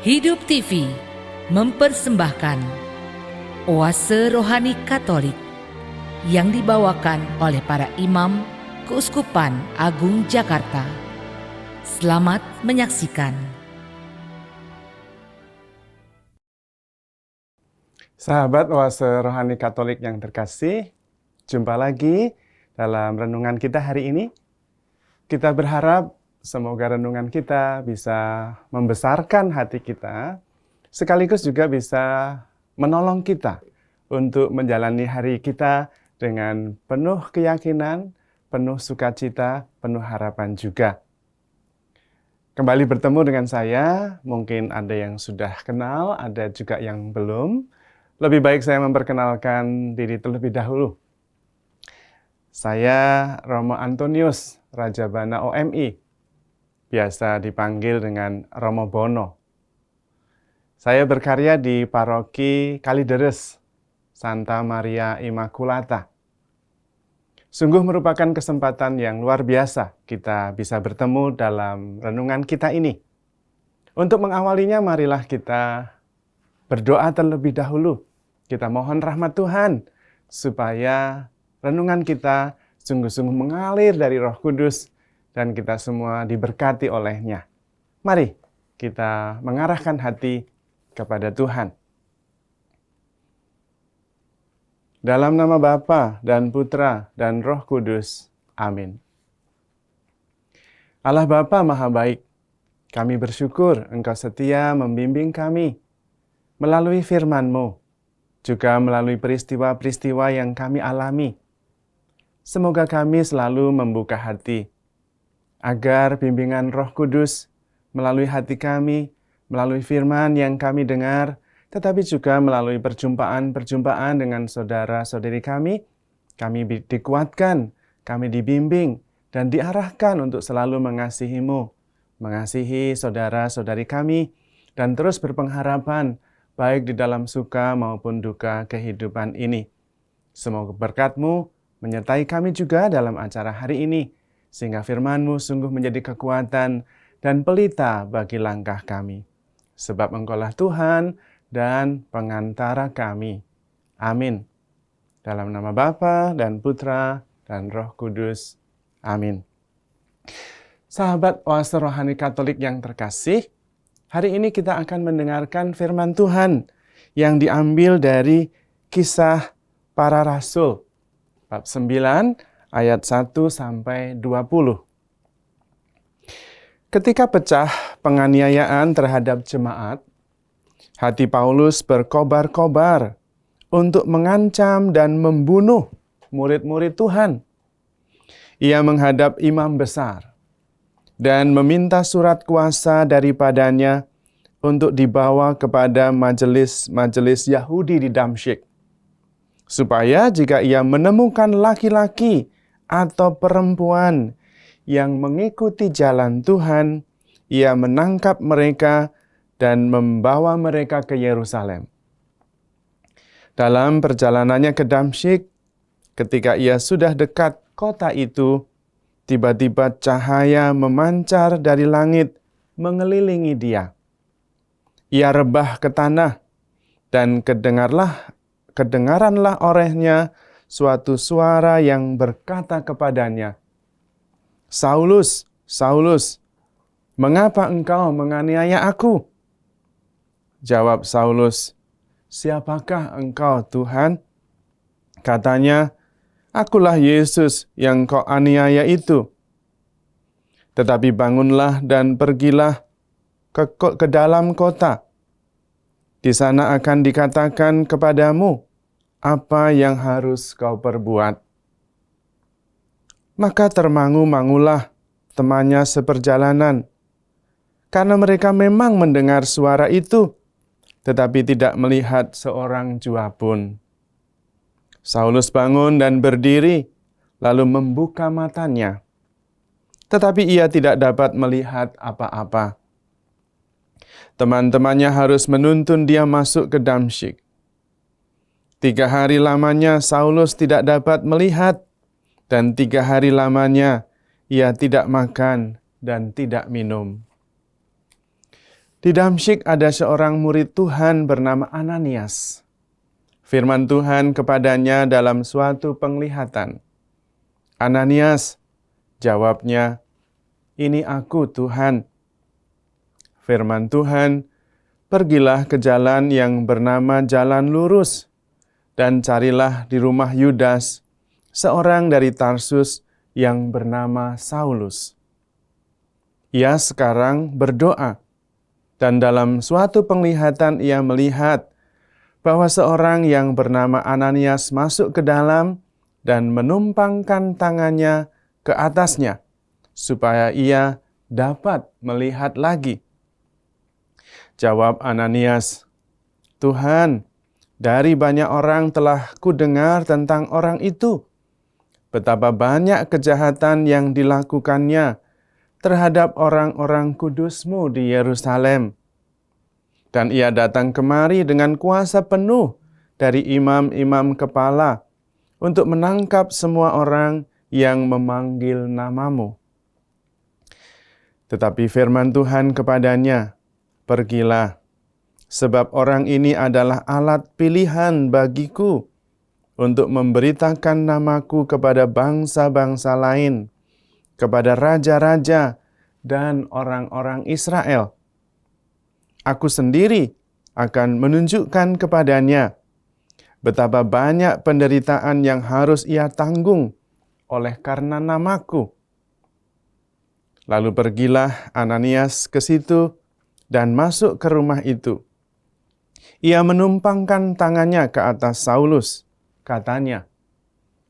Hidup TV mempersembahkan Oase Rohani Katolik yang dibawakan oleh para imam Keuskupan Agung Jakarta. Selamat menyaksikan. Sahabat Oase Rohani Katolik yang terkasih, jumpa lagi dalam renungan kita hari ini. Kita berharap semoga renungan kita bisa membesarkan hati kita, sekaligus juga bisa menolong kita untuk menjalani hari kita dengan penuh keyakinan, penuh sukacita, penuh harapan juga. Kembali bertemu dengan saya, mungkin ada yang sudah kenal, ada juga yang belum. Lebih baik saya memperkenalkan diri terlebih dahulu. Saya Romo Antonius, Rajabana OMI, biasa dipanggil dengan Romo Bono. Saya berkarya di Paroki Kalideres, Santa Maria Immaculata. Sungguh merupakan kesempatan yang luar biasa kita bisa bertemu dalam renungan kita ini. Untuk mengawalinya, marilah kita berdoa terlebih dahulu. Kita mohon rahmat Tuhan supaya renungan kita sungguh-sungguh mengalir dari Roh Kudus dan kita semua diberkati olehnya. Mari kita mengarahkan hati kepada Tuhan. Dalam nama Bapa dan Putra dan Roh Kudus. Amin. Allah Bapa Maha Baik, kami bersyukur Engkau setia membimbing kami melalui firman-Mu, juga melalui peristiwa-peristiwa yang kami alami. Semoga kami selalu membuka hati, agar bimbingan Roh Kudus melalui hati kami, melalui firman yang kami dengar, tetapi juga melalui perjumpaan-perjumpaan dengan saudara-saudari kami dikuatkan, kami dibimbing, dan diarahkan untuk selalu mengasihi-Mu, mengasihi saudara-saudari kami, dan terus berpengharapan, baik di dalam suka maupun duka kehidupan ini. Semoga berkat-Mu menyertai kami juga dalam acara hari ini, sehingga firman-Mu sungguh menjadi kekuatan dan pelita bagi langkah kami. Sebab Engkaulah Tuhan dan pengantara kami. Amin. Dalam nama Bapa dan Putra dan Roh Kudus. Amin. Sahabat Oase Rohani Katolik yang terkasih, hari ini kita akan mendengarkan firman Tuhan yang diambil dari Kisah Para Rasul, bab 9 ayat 1-20. Ketika pecah penganiayaan terhadap jemaat, hati Paulus berkobar-kobar untuk mengancam dan membunuh murid-murid Tuhan. Ia menghadap imam besar dan meminta surat kuasa daripadanya untuk dibawa kepada majelis Yahudi di Damsyik, supaya jika ia menemukan laki-laki atau perempuan yang mengikuti jalan Tuhan, ia menangkap mereka dan membawa mereka ke Yerusalem. Dalam perjalanannya ke Damsyik, ketika ia sudah dekat kota itu, tiba-tiba cahaya memancar dari langit mengelilingi dia. Ia rebah ke tanah, dan kedengaranlah olehnya suatu suara yang berkata kepadanya, "Saulus, Saulus, mengapa engkau menganiaya aku?" Jawab Saulus, "Siapakah engkau, Tuhan?" Katanya, "Akulah Yesus yang kau aniaya itu. Tetapi bangunlah dan pergilah ke dalam kota. Di sana akan dikatakan kepadamu apa yang harus kau perbuat." Maka termangu-mangulah temannya seperjalanan, karena mereka memang mendengar suara itu, tetapi tidak melihat seorang jua pun. Saulus bangun dan berdiri, lalu membuka matanya, tetapi ia tidak dapat melihat apa-apa. Teman-temannya harus menuntun dia masuk ke Damsyik. 3 hari lamanya Saulus tidak dapat melihat, dan 3 hari lamanya ia tidak makan dan tidak minum. Di Damsyik ada seorang murid Tuhan bernama Ananias. Firman Tuhan kepadanya dalam suatu penglihatan. "Ananias," jawabnya, "Ini aku, Tuhan." Firman Tuhan, "Pergilah ke jalan yang bernama Jalan Lurus, dan carilah di rumah Yudas, seorang dari Tarsus yang bernama Saulus. Ia sekarang berdoa, dan dalam suatu penglihatan ia melihat bahwa seorang yang bernama Ananias masuk ke dalam dan menumpangkan tangannya ke atasnya, supaya ia dapat melihat lagi." Jawab Ananias, "Tuhan, dari banyak orang telah kudengar tentang orang itu, betapa banyak kejahatan yang dilakukannya terhadap orang-orang kudus-Mu di Yerusalem. Dan ia datang kemari dengan kuasa penuh dari imam-imam kepala untuk menangkap semua orang yang memanggil nama-Mu." Tetapi firman Tuhan kepadanya, "Pergilah, sebab orang ini adalah alat pilihan bagiku untuk memberitakan namaku kepada bangsa-bangsa lain, kepada raja-raja dan orang-orang Israel. Aku sendiri akan menunjukkan kepadanya betapa banyak penderitaan yang harus ia tanggung oleh karena namaku." Lalu pergilah Ananias ke situ dan masuk ke rumah itu. Ia menumpangkan tangannya ke atas Saulus. Katanya,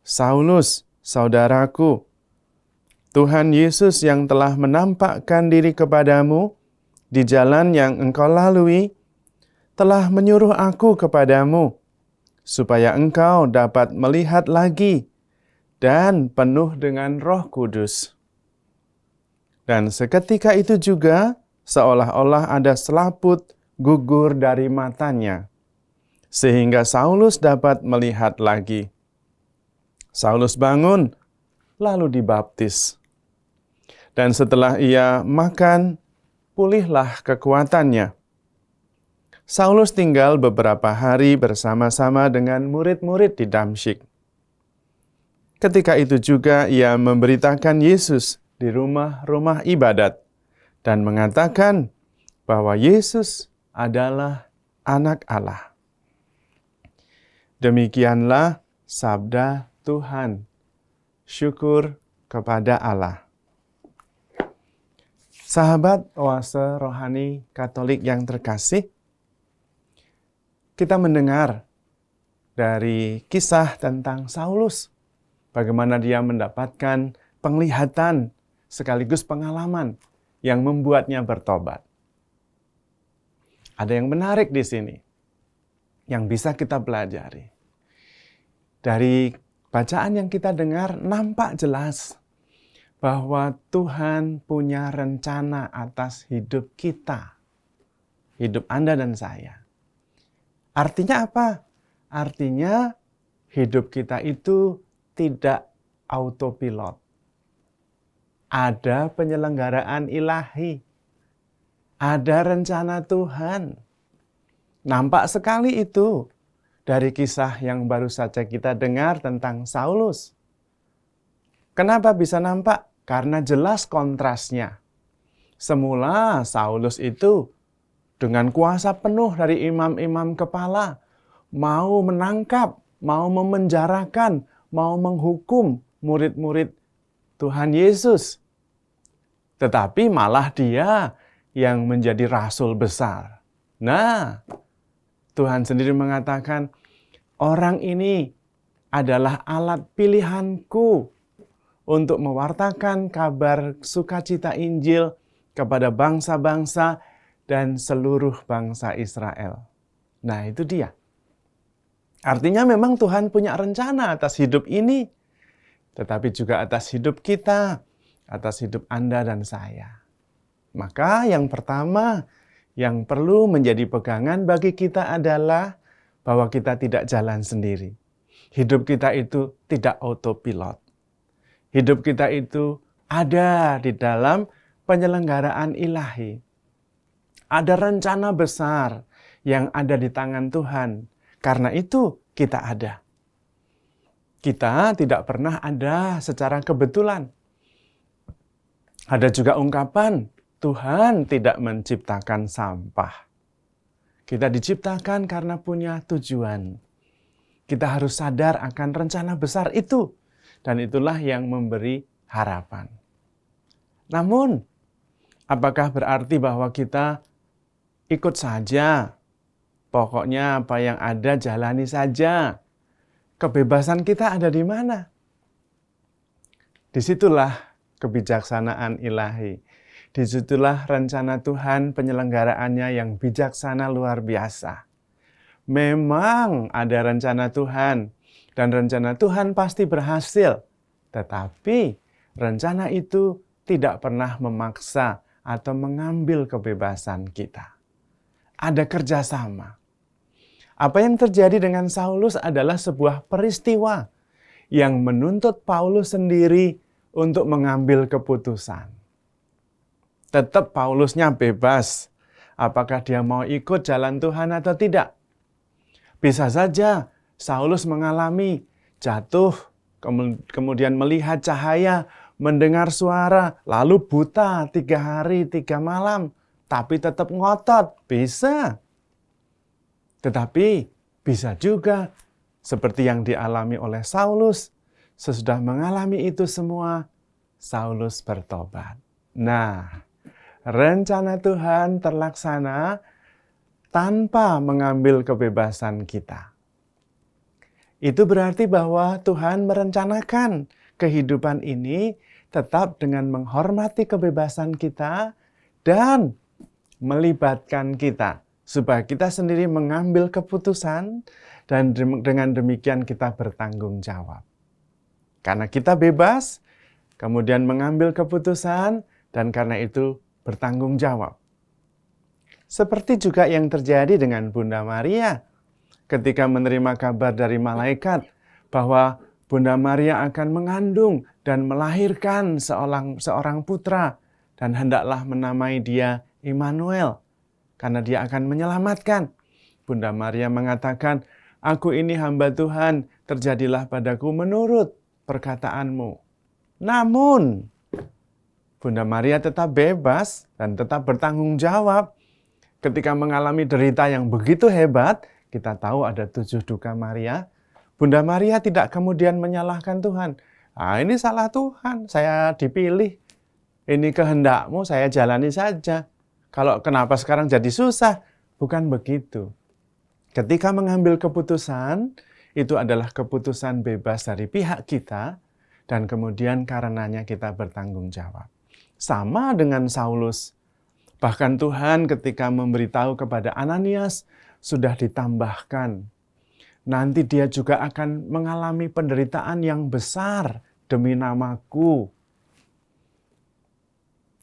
"Saulus, saudaraku, Tuhan Yesus yang telah menampakkan diri kepadamu di jalan yang engkau lalui, telah menyuruh aku kepadamu, supaya engkau dapat melihat lagi dan penuh dengan Roh Kudus." Dan seketika itu juga, seolah-olah ada selaput gugur dari matanya, sehingga Saulus dapat melihat lagi. Saulus bangun, lalu dibaptis. Dan setelah ia makan, pulihlah kekuatannya. Saulus tinggal beberapa hari bersama-sama dengan murid-murid di Damsyik. Ketika itu juga ia memberitakan Yesus di rumah-rumah ibadat dan mengatakan bahwa Yesus adalah Anak Allah. Demikianlah sabda Tuhan. Syukur kepada Allah. Sahabat Oase Rohani Katolik yang terkasih, kita mendengar dari kisah tentang Saulus, bagaimana dia mendapatkan penglihatan sekaligus pengalaman yang membuatnya bertobat. Ada yang menarik di sini yang bisa kita pelajari. Dari bacaan yang kita dengar nampak jelas bahwa Tuhan punya rencana atas hidup kita, hidup Anda dan saya. Artinya apa? Artinya hidup kita itu tidak autopilot. Ada penyelenggaraan ilahi. Ada rencana Tuhan. Nampak sekali itu dari kisah yang baru saja kita dengar tentang Saulus. Kenapa bisa nampak? Karena jelas kontrasnya. Semula Saulus itu dengan kuasa penuh dari imam-imam kepala mau menangkap, mau memenjarakan, mau menghukum murid-murid Tuhan Yesus. Tetapi malah dia yang menjadi rasul besar. Nah, Tuhan sendiri mengatakan, orang ini adalah alat pilihanku untuk mewartakan kabar sukacita Injil kepada bangsa-bangsa dan seluruh bangsa Israel. Nah, itu dia. Artinya memang Tuhan punya rencana atas hidup ini, tetapi juga atas hidup kita, atas hidup Anda dan saya. Maka yang pertama yang perlu menjadi pegangan bagi kita adalah bahwa kita tidak jalan sendiri. Hidup kita itu tidak autopilot. Hidup kita itu ada di dalam penyelenggaraan ilahi. Ada rencana besar yang ada di tangan Tuhan. Karena itu kita ada. Kita tidak pernah ada secara kebetulan. Ada juga ungkapan, Tuhan tidak menciptakan sampah. Kita diciptakan karena punya tujuan. Kita harus sadar akan rencana besar itu. Dan itulah yang memberi harapan. Namun, apakah berarti bahwa kita ikut saja? Pokoknya apa yang ada jalani saja. Kebebasan kita ada di mana? Disitulah kebijaksanaan ilahi. Disitulah rencana Tuhan penyelenggaraannya yang bijaksana luar biasa. Memang ada rencana Tuhan, dan rencana Tuhan pasti berhasil. Tetapi rencana itu tidak pernah memaksa atau mengambil kebebasan kita. Ada kerjasama. Apa yang terjadi dengan Saulus adalah sebuah peristiwa yang menuntut Paulus sendiri untuk mengambil keputusan. Tetap Paulusnya bebas. Apakah dia mau ikut jalan Tuhan atau tidak? Bisa saja Saulus mengalami jatuh, kemudian melihat cahaya, mendengar suara, lalu buta 3 hari 3 malam, tapi tetap ngotot. Bisa. Tetapi bisa juga seperti yang dialami oleh Saulus, sesudah mengalami itu semua, Saulus bertobat. Nah, rencana Tuhan terlaksana tanpa mengambil kebebasan kita. Itu berarti bahwa Tuhan merencanakan kehidupan ini tetap dengan menghormati kebebasan kita dan melibatkan kita, supaya kita sendiri mengambil keputusan dan dengan demikian kita bertanggung jawab. Karena kita bebas, kemudian mengambil keputusan dan karena itu bertanggung jawab. Seperti juga yang terjadi dengan Bunda Maria ketika menerima kabar dari malaikat bahwa Bunda Maria akan mengandung dan melahirkan seorang putra dan hendaklah menamai dia Immanuel karena dia akan menyelamatkan. Bunda Maria mengatakan, "Aku ini hamba Tuhan, terjadilah padaku menurut perkataanmu." Namun, Bunda Maria tetap bebas dan tetap bertanggung jawab. Ketika mengalami derita yang begitu hebat, kita tahu ada 7 duka Maria. Bunda Maria tidak kemudian menyalahkan Tuhan. Ini salah Tuhan, saya dipilih. Ini kehendakmu, saya jalani saja. Kalau kenapa sekarang jadi susah? Bukan begitu. Ketika mengambil keputusan, itu adalah keputusan bebas dari pihak kita, dan kemudian karenanya kita bertanggung jawab. Sama dengan Saulus. Bahkan Tuhan ketika memberitahu kepada Ananias, sudah ditambahkan. Nanti dia juga akan mengalami penderitaan yang besar demi namaku.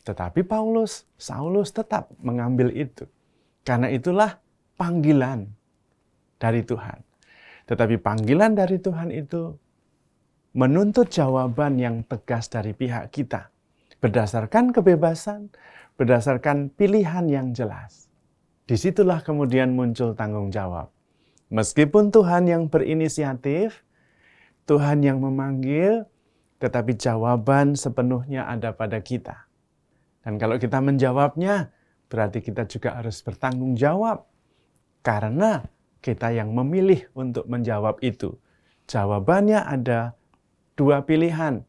Tetapi Saulus tetap mengambil itu. Karena itulah panggilan dari Tuhan. Tetapi panggilan dari Tuhan itu menuntut jawaban yang tegas dari pihak kita. Berdasarkan kebebasan, berdasarkan pilihan yang jelas. Disitulah kemudian muncul tanggung jawab. Meskipun Tuhan yang berinisiatif, Tuhan yang memanggil, tetapi jawaban sepenuhnya ada pada kita. Dan kalau kita menjawabnya, berarti kita juga harus bertanggung jawab. Karena kita yang memilih untuk menjawab itu. Jawabannya ada 2 pilihan.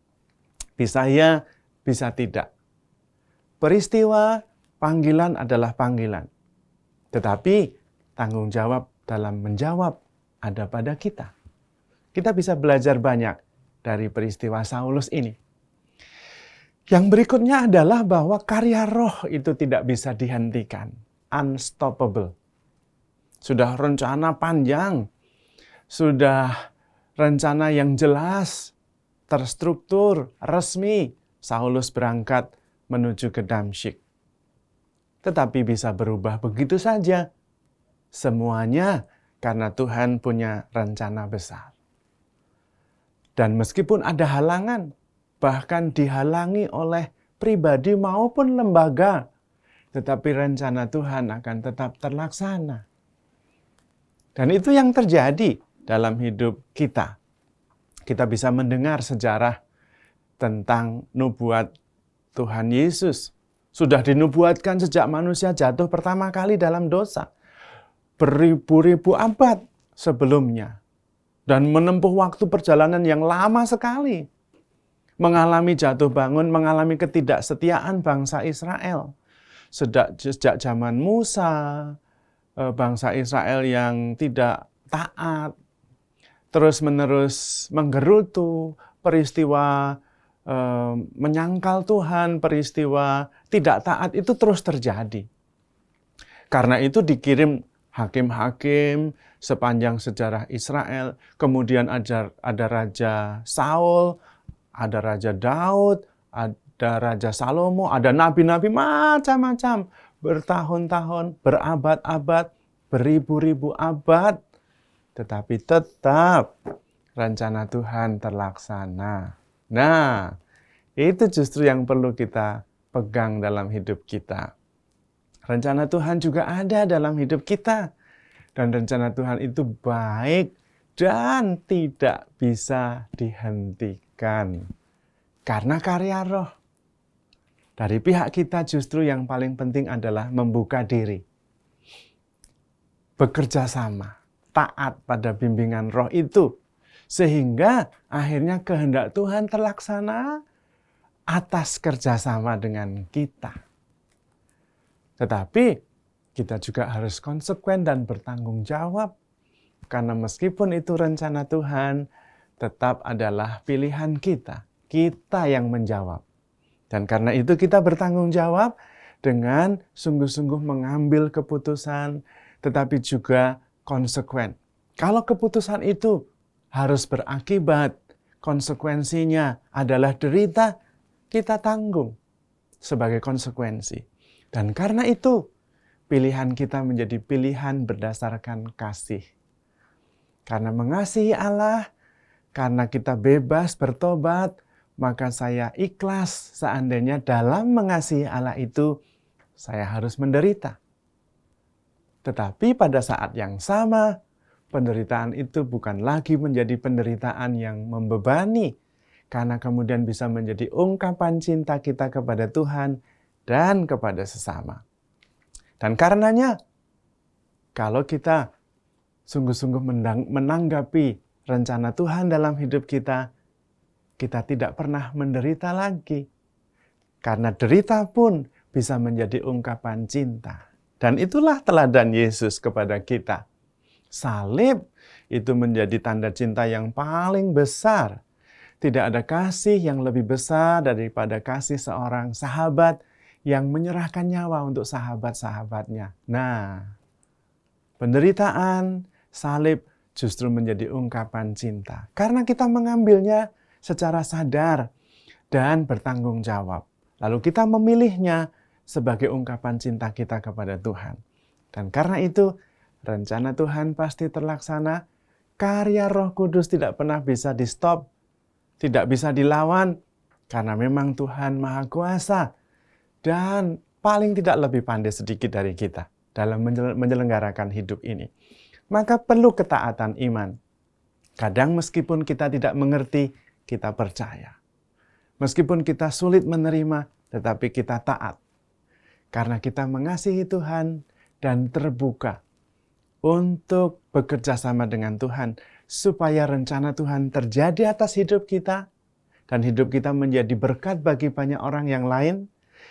Bisa ya, bisa tidak. Peristiwa panggilan adalah panggilan. Tetapi tanggung jawab dalam menjawab ada pada kita. Kita bisa belajar banyak dari peristiwa Saulus ini. Yang berikutnya adalah bahwa karya roh itu tidak bisa dihentikan. Unstoppable. Sudah rencana panjang. Sudah rencana yang jelas, terstruktur, resmi. Saulus berangkat menuju ke Damsyik. Tetapi bisa berubah begitu saja. Semuanya karena Tuhan punya rencana besar. Dan meskipun ada halangan, bahkan dihalangi oleh pribadi maupun lembaga, tetapi rencana Tuhan akan tetap terlaksana. Dan itu yang terjadi dalam hidup kita. Kita bisa mendengar sejarah tentang nubuat Tuhan Yesus. Sudah dinubuatkan sejak manusia jatuh pertama kali dalam dosa. Beribu-ribu abad sebelumnya. Dan menempuh waktu perjalanan yang lama sekali. Mengalami jatuh bangun, mengalami ketidaksetiaan bangsa Israel. Sejak zaman Musa, bangsa Israel yang tidak taat, terus-menerus menggerutu, peristiwa menyangkal Tuhan, peristiwa tidak taat itu terus terjadi. Karena itu dikirim hakim-hakim sepanjang sejarah Israel, kemudian ada Raja Saul, ada Raja Daud, ada Raja Salomo, ada nabi-nabi macam-macam, bertahun-tahun, berabad-abad, beribu-ribu abad, tetapi tetap rencana Tuhan terlaksana. Nah, itu justru yang perlu kita pegang dalam hidup kita. Rencana Tuhan juga ada dalam hidup kita. Dan rencana Tuhan itu baik dan tidak bisa dihentikan. Karena karya Roh. Dari pihak kita justru yang paling penting adalah membuka diri. Bekerja sama, taat pada bimbingan Roh itu. Sehingga akhirnya kehendak Tuhan terlaksana atas kerjasama dengan kita. Tetapi kita juga harus konsekuen dan bertanggung jawab. Karena meskipun itu rencana Tuhan, tetap adalah pilihan kita. Kita yang menjawab. Dan karena itu kita bertanggung jawab dengan sungguh-sungguh mengambil keputusan, tetapi juga konsekuen. Kalau keputusan itu harus berakibat, konsekuensinya adalah derita, kita tanggung sebagai konsekuensi. Dan karena itu, pilihan kita menjadi pilihan berdasarkan kasih. Karena mengasihi Allah, karena kita bebas bertobat, maka saya ikhlas seandainya dalam mengasihi Allah itu, saya harus menderita. Tetapi pada saat yang sama, penderitaan itu bukan lagi menjadi penderitaan yang membebani, karena kemudian bisa menjadi ungkapan cinta kita kepada Tuhan dan kepada sesama. Dan karenanya, kalau kita sungguh-sungguh menanggapi rencana Tuhan dalam hidup kita, kita tidak pernah menderita lagi. Karena derita pun bisa menjadi ungkapan cinta. Dan itulah teladan Yesus kepada kita. Salib itu menjadi tanda cinta yang paling besar. Tidak ada kasih yang lebih besar daripada kasih seorang sahabat yang menyerahkan nyawa untuk sahabat-sahabatnya. Nah, penderitaan, salib justru menjadi ungkapan cinta. Karena kita mengambilnya secara sadar dan bertanggung jawab. Lalu kita memilihnya sebagai ungkapan cinta kita kepada Tuhan. Dan karena itu, rencana Tuhan pasti terlaksana. Karya Roh Kudus tidak pernah bisa di-stop, tidak bisa dilawan, karena memang Tuhan Maha Kuasa. Dan paling tidak lebih pandai sedikit dari kita dalam menyelenggarakan hidup ini. Maka perlu ketaatan iman. Kadang meskipun kita tidak mengerti, kita percaya. Meskipun kita sulit menerima, tetapi kita taat. Karena kita mengasihi Tuhan dan terbuka untuk bekerja sama dengan Tuhan, supaya rencana Tuhan terjadi atas hidup kita, dan hidup kita menjadi berkat bagi banyak orang yang lain,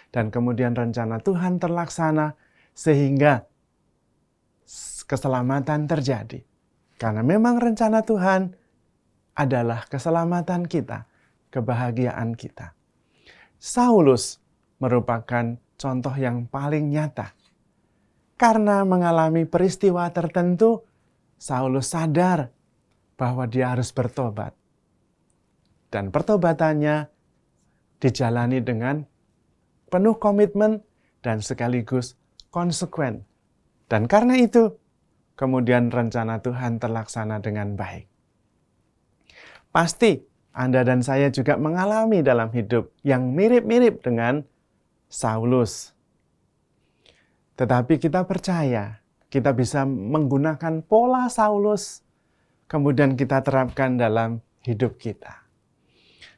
dan kemudian rencana Tuhan terlaksana, sehingga keselamatan terjadi. Karena memang rencana Tuhan adalah keselamatan kita, kebahagiaan kita. Saulus merupakan contoh yang paling nyata. Karena mengalami peristiwa tertentu, Saulus sadar bahwa dia harus bertobat. Dan pertobatannya dijalani dengan penuh komitmen dan sekaligus konsekuen. Dan karena itu, kemudian rencana Tuhan terlaksana dengan baik. Pasti Anda dan saya juga mengalami dalam hidup yang mirip-mirip dengan Saulus. Tetapi kita percaya, kita bisa menggunakan pola Saulus, kemudian kita terapkan dalam hidup kita.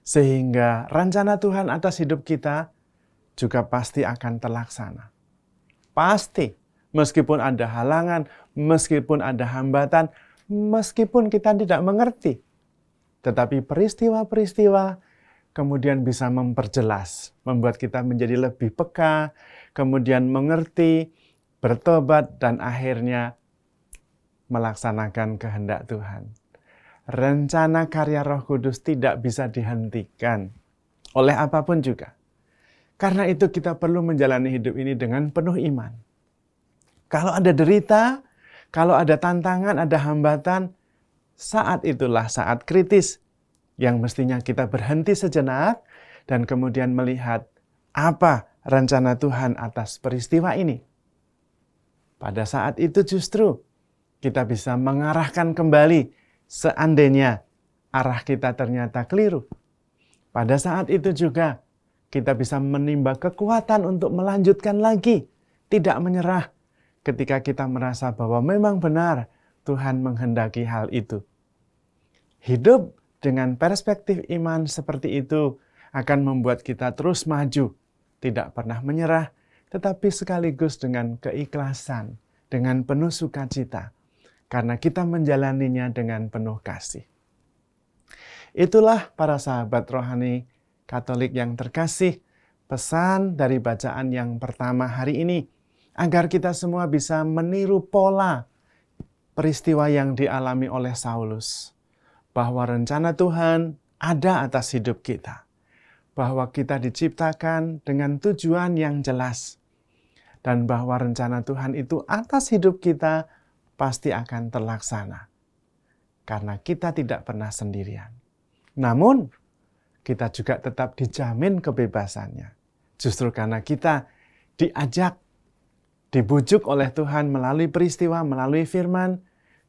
Sehingga rencana Tuhan atas hidup kita juga pasti akan terlaksana. Pasti, meskipun ada halangan, meskipun ada hambatan, meskipun kita tidak mengerti. Tetapi peristiwa-peristiwa kemudian bisa memperjelas, membuat kita menjadi lebih peka, kemudian mengerti, bertobat, dan akhirnya melaksanakan kehendak Tuhan. Rencana karya Roh Kudus tidak bisa dihentikan oleh apapun juga. Karena itu kita perlu menjalani hidup ini dengan penuh iman. Kalau ada derita, kalau ada tantangan, ada hambatan, saat itulah saat kritis yang mestinya kita berhenti sejenak dan kemudian melihat apa rencana Tuhan atas peristiwa ini. Pada saat itu justru kita bisa mengarahkan kembali seandainya arah kita ternyata keliru. Pada saat itu juga kita bisa menimba kekuatan untuk melanjutkan lagi, tidak menyerah ketika kita merasa bahwa memang benar Tuhan menghendaki hal itu. Hidup dengan perspektif iman seperti itu akan membuat kita terus maju, tidak pernah menyerah, tetapi sekaligus dengan keikhlasan, dengan penuh sukacita, karena kita menjalaninya dengan penuh kasih. Itulah para sahabat rohani Katolik yang terkasih, pesan dari bacaan yang pertama hari ini, agar kita semua bisa meniru pola peristiwa yang dialami oleh Saulus. Bahwa rencana Tuhan ada atas hidup kita. Bahwa kita diciptakan dengan tujuan yang jelas. Dan bahwa rencana Tuhan itu atas hidup kita pasti akan terlaksana. Karena kita tidak pernah sendirian. Namun, kita juga tetap dijamin kebebasannya. Justru karena kita diajak, dibujuk oleh Tuhan melalui peristiwa, melalui firman,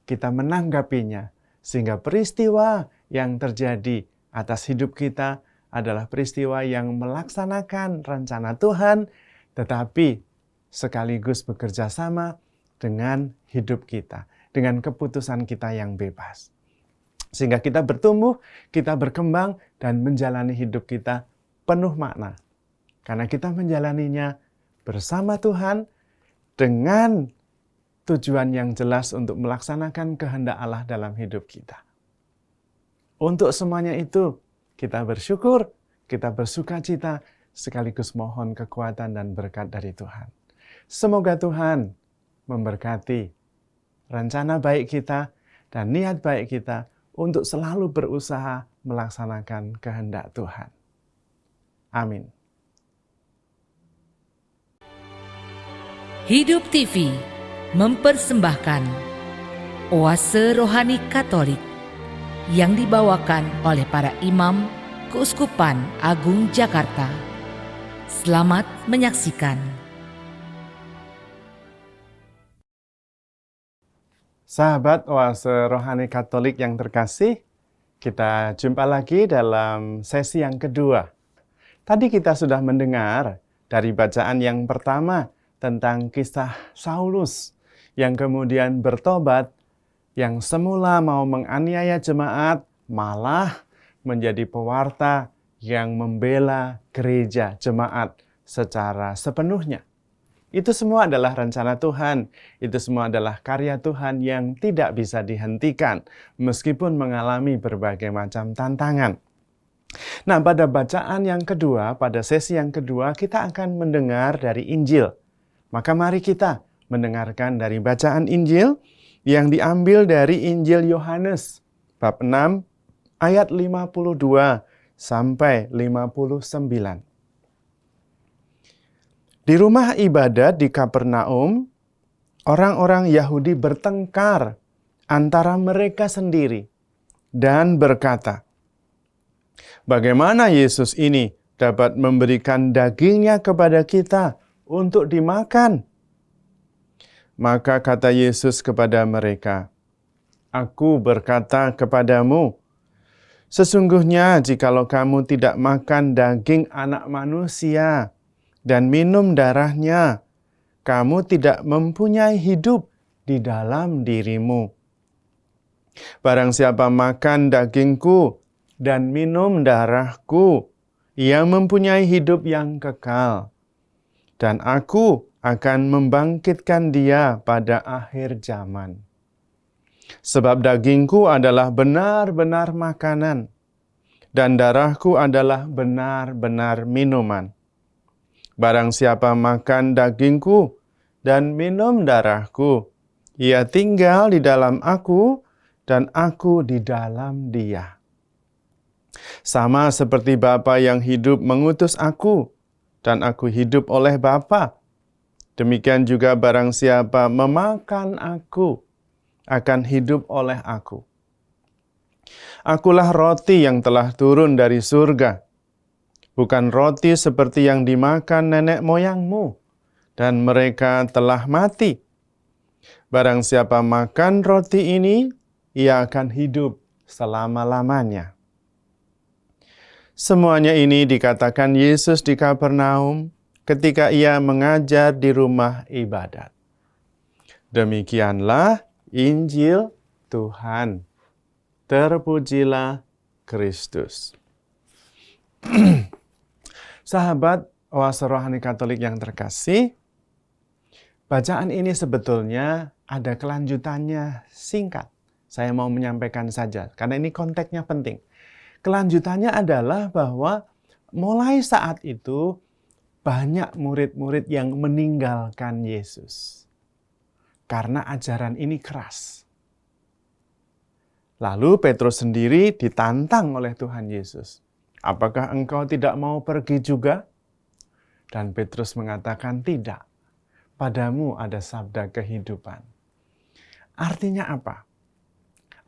kita menanggapinya. Sehingga peristiwa yang terjadi atas hidup kita adalah peristiwa yang melaksanakan rencana Tuhan, tetapi sekaligus bekerja sama dengan hidup kita, dengan keputusan kita yang bebas. Sehingga kita bertumbuh, kita berkembang, dan menjalani hidup kita penuh makna. Karena kita menjalaninya bersama Tuhan dengan tujuan yang jelas untuk melaksanakan kehendak Allah dalam hidup kita. Untuk semuanya itu, kita bersyukur, kita bersukacita, sekaligus mohon kekuatan dan berkat dari Tuhan. Semoga Tuhan memberkati rencana baik kita dan niat baik kita untuk selalu berusaha melaksanakan kehendak Tuhan. Amin. Hidup TV mempersembahkan Oase Rohani Katolik yang dibawakan oleh para imam Keuskupan Agung Jakarta. Selamat menyaksikan. Sahabat Oase Rohani Katolik yang terkasih, kita jumpa lagi dalam sesi yang kedua. Tadi kita sudah mendengar dari bacaan yang pertama tentang kisah Saulus yang kemudian bertobat, yang semula mau menganiaya jemaat, malah menjadi pewarta yang membela gereja jemaat secara sepenuhnya. Itu semua adalah rencana Tuhan, itu semua adalah karya Tuhan yang tidak bisa dihentikan, meskipun mengalami berbagai macam tantangan. Nah, pada bacaan yang kedua, pada sesi yang kedua, kita akan mendengar dari Injil. Maka mari kita mendengarkan dari bacaan Injil yang diambil dari Injil Yohanes bab 6 ayat 52 sampai 59. Di rumah ibadat di Kapernaum, orang-orang Yahudi bertengkar antara mereka sendiri dan berkata, "Bagaimana Yesus ini dapat memberikan dagingnya kepada kita untuk dimakan?" Maka kata Yesus kepada mereka, "Aku berkata kepadamu, sesungguhnya jikalau kamu tidak makan daging Anak Manusia dan minum darahnya, kamu tidak mempunyai hidup di dalam dirimu. Barang siapa makan dagingku dan minum darahku, ia mempunyai hidup yang kekal. Dan aku akan membangkitkan dia pada akhir zaman. Sebab dagingku adalah benar-benar makanan, dan darahku adalah benar-benar minuman. Barang siapa makan dagingku dan minum darahku, ia tinggal di dalam aku, dan aku di dalam dia. Sama seperti Bapa yang hidup mengutus aku, dan aku hidup oleh Bapa. Demikian juga barang siapa memakan aku, akan hidup oleh aku. Akulah roti yang telah turun dari surga, bukan roti seperti yang dimakan nenek moyangmu, dan mereka telah mati. Barang siapa makan roti ini, ia akan hidup selama-lamanya. Semuanya ini dikatakan Yesus di Kapernaum ketika ia mengajar di rumah ibadat. Demikianlah Injil Tuhan. Terpujilah Kristus. Sahabat Oase Rohani Katolik yang terkasih, bacaan ini sebetulnya ada kelanjutannya singkat. Saya mau menyampaikan saja, karena ini konteksnya penting. Kelanjutannya adalah bahwa mulai saat itu banyak murid-murid yang meninggalkan Yesus. Karena ajaran ini keras. Lalu Petrus sendiri ditantang oleh Tuhan Yesus. Apakah engkau tidak mau pergi juga? Dan Petrus mengatakan tidak. Padamu ada sabda kehidupan. Artinya apa?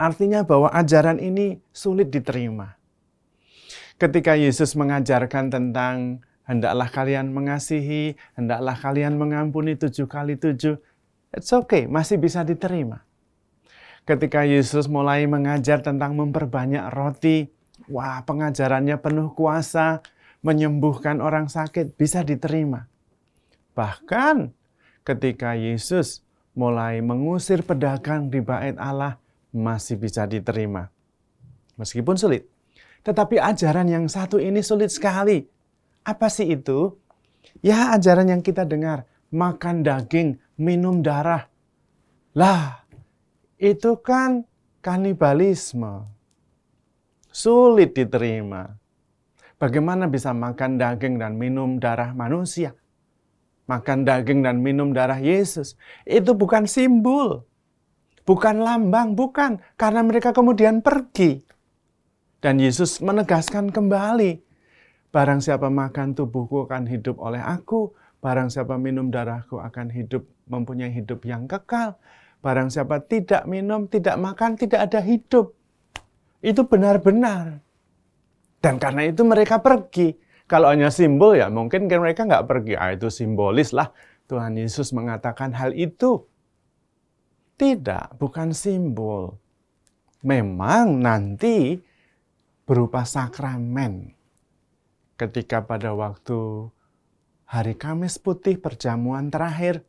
Artinya bahwa ajaran ini sulit diterima. Ketika Yesus mengajarkan tentang hendaklah kalian mengasihi, hendaklah kalian mengampuni 7 kali 7, it's okay, masih bisa diterima. Ketika Yesus mulai mengajar tentang memperbanyak roti, wah, pengajarannya penuh kuasa, menyembuhkan orang sakit, bisa diterima. Bahkan ketika Yesus mulai mengusir pedagang di bait Allah, masih bisa diterima. Meskipun sulit. Tetapi ajaran yang satu ini sulit sekali. Apa sih itu? Ya, ajaran yang kita dengar. Makan daging, minum darah. Lah, itu kan kanibalisme. Sulit diterima. Bagaimana bisa makan daging dan minum darah manusia? Makan daging dan minum darah Yesus. Itu bukan simbol. Bukan lambang, bukan. Karena mereka kemudian pergi. Dan Yesus menegaskan kembali, barang siapa makan tubuhku akan hidup oleh aku, barang siapa minum darahku akan hidup, mempunyai hidup yang kekal, barang siapa tidak minum, tidak makan, tidak ada hidup. Itu benar-benar. Dan karena itu mereka pergi. Kalau hanya simbol ya mungkin mereka nggak pergi. Itu simbolis lah. Tuhan Yesus mengatakan hal itu. Tidak, bukan simbol. Memang nanti berupa sakramen. Ketika pada waktu hari Kamis Putih perjamuan terakhir,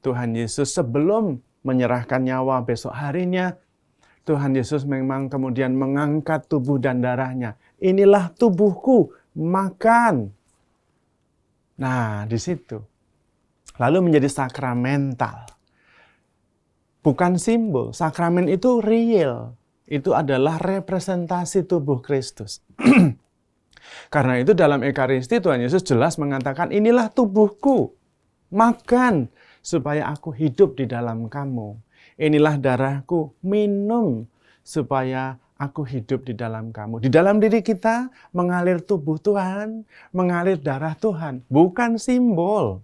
Tuhan Yesus sebelum menyerahkan nyawa besok harinya, Tuhan Yesus memang kemudian mengangkat tubuh dan darahnya. Inilah tubuhku, makan. Nah, di situ. Lalu menjadi sakramental. Bukan simbol, sakramen itu real. Itu adalah representasi tubuh Kristus. Karena itu dalam Ekaristi Tuhan Yesus jelas mengatakan, inilah tubuhku, makan supaya aku hidup di dalam kamu. Inilah darahku, minum supaya aku hidup di dalam kamu. Di dalam diri kita mengalir tubuh Tuhan, mengalir darah Tuhan, bukan simbol.